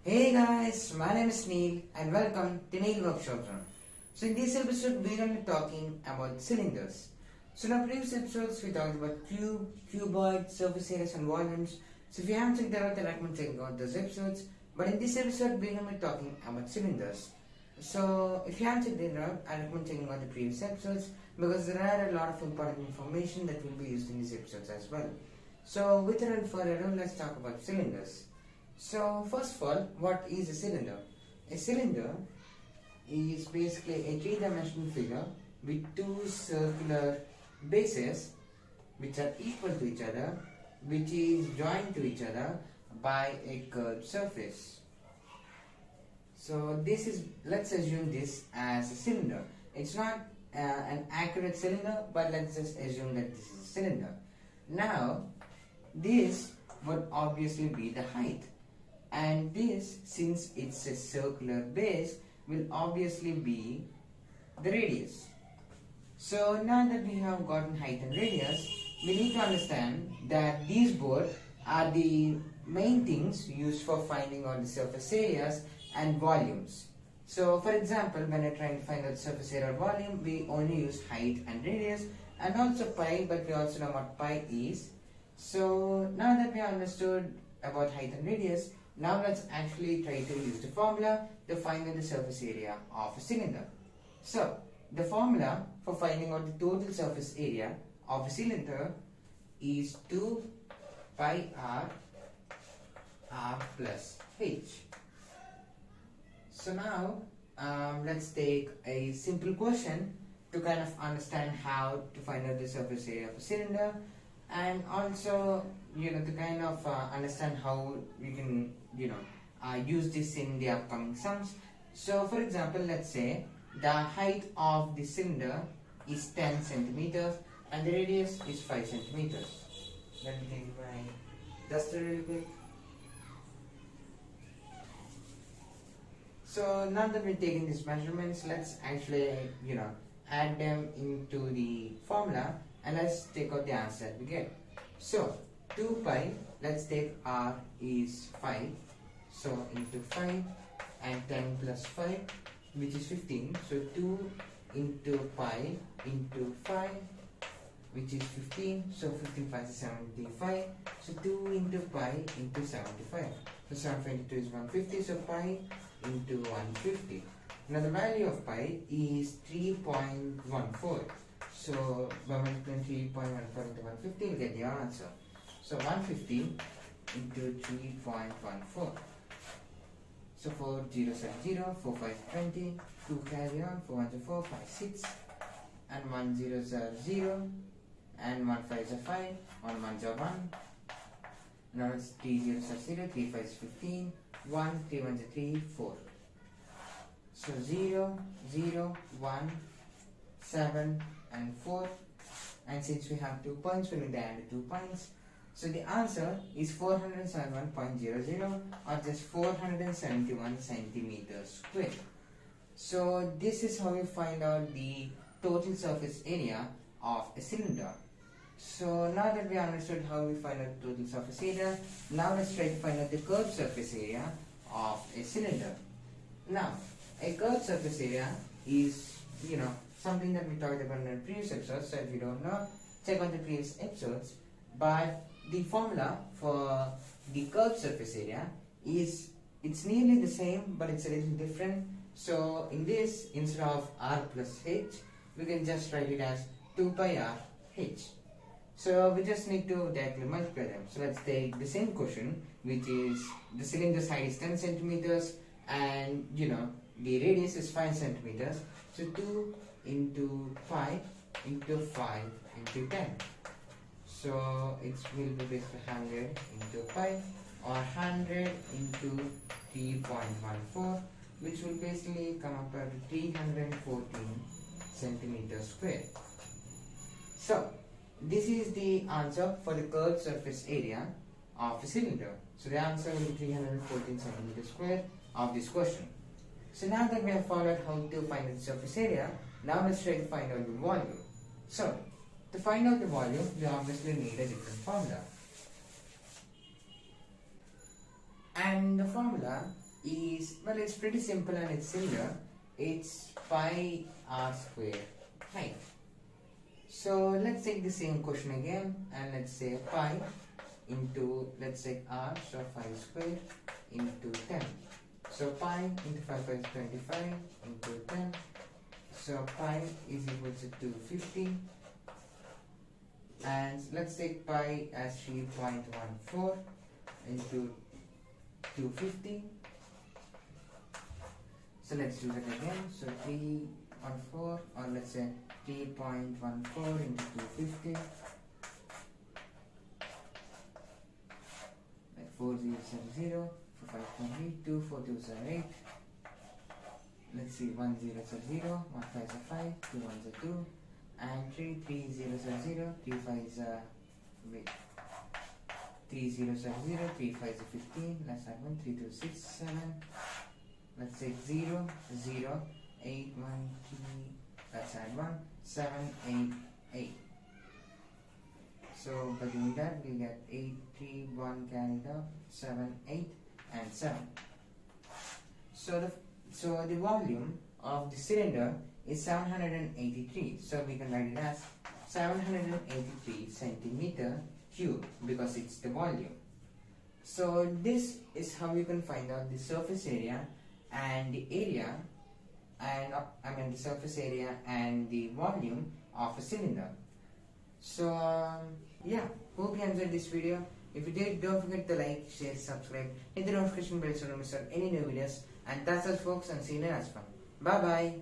Hey guys, my name is Neel and welcome to Neel Workshop Zone. So in this episode we are going to be talking about cylinders. So in our previous episodes we talked about cube, cuboid, surface areas and volumes. So if you haven't checked that out, then I recommend checking out those episodes. But in this episode we are going to be talking about cylinders. So if you haven't checked it out, I recommend checking out the previous episodes because there are a lot of important information that will be used in these episodes as well. So without further ado, let's talk about cylinders. So first of all, what is a cylinder? A cylinder is basically a three-dimensional figure with two circular bases which are equal to each other, which is joined to each other by a curved surface. So this is, let's assume this as a cylinder. It's not an accurate cylinder, but let's just assume that this is a cylinder. Now, this would obviously be the height. And this, since it's a circular base, will obviously be the radius. So now that we have gotten height and radius, we need to understand that these both are the main things used for finding out the surface areas and volumes. So for example, when you're trying to find out surface area or volume, we only use height and radius and also pi, but we also know what pi is. So now that we have understood about height and radius, now let's actually try to use the formula to find out the surface area of a cylinder. So the formula for finding out the total surface area of a cylinder is 2 pi r plus h. So now let's take a simple question to kind of understand how to find out the surface area of a cylinder, and also to kind of understand how we can use this in the upcoming sums. So for example, let's say the height of the cylinder is 10 centimeters and the radius is 5 centimeters. Let me take my duster real quick. So now that we've taken these measurements, let's actually add them into the formula and let's take out the answer that we get. So 2 pi, let's take r is 5, so into 5 and 10 plus 5, which is 15. So 2 into pi into 5, which is 15. So 15 5 is 75. So 2 into pi into 75. So 722 is 150. So pi into 150. Now the value of pi is 3.14. So by multiplying 3.14 into 150, we'll get the answer. So 150 into 3.14. So 4 zeros are 0, 4 5 20, 2 carry on, 4 1 4, 5 6, and 1 zeros are 0, and 1 5 is a 5, 1 1 is a 1. Now it's 3 zeros are 0, 3 5 is 15, 1, 3 1 is 3, 4. So 0, 0, 1, 7, and 4. And since we have 2 points, we need to add 2 points. So the answer is 471.00, or just 471 centimeters square. So this is how we find out the total surface area of a cylinder. So now that we understood how we find out the total surface area, now let's try to find out the curved surface area of a cylinder. Now, a curved surface area is, something that we talked about in the previous episodes. So if you don't know, check out the previous episodes. But the formula for the curved surface area is, it's nearly the same, but it's a little different. So in this, instead of r plus h, we can just write it as 2 pi r h. So we just need to directly multiply them. So let's take the same question, which is the cylinder's height is 10 centimeters and the radius is 5 centimeters. So 2 into 5 into 5 into 10. So it will be basically 100 into pi, or 100 into 3.14, which will basically come up to 314 centimeters square. So this is the answer for the curved surface area of a cylinder. So the answer will be 314 centimeters square of this question. So now that we have found out how to find the surface area, now let's try to find out the volume. So to find out the volume, we obviously need a different formula. And the formula is, well, it's pretty simple and it's similar. It's pi r square height. So let's take the same question again and let's say pi into, let's say r, so 5 square into 10. So pi into 5 is 25 into 10. So pi is equal to 250. And let's take pi as 3.14 into 250. So let's do that again. So 314, or let's say 3.14 into 250. Like 4070 for 5.8, 2 4 2s are 8. Let's see, 1 0 is 0, 1 5 is 5, 2 1s are 2, and 3 3 0s are 0, 3 5s are, wait, 3 0s are 0, 3 5s are 15, let's add 1, 3 2 6 7, let's say 0 0, 8 1 3, let's add 1, 7 8 8. So by doing that we get 8 3 1 carried out, 7 8 and 7. So the volume of the cylinder is 783. So we can write it as 783 centimeter cube because it's the volume. So this is how you can find out the surface area and the area, and the surface area and the volume of a cylinder. So yeah, hope you enjoyed this video. If you did, don't forget to like, share, subscribe, hit the notification bell so you don't miss out any new videos. And that's all folks, and see you in the next one. Bye bye.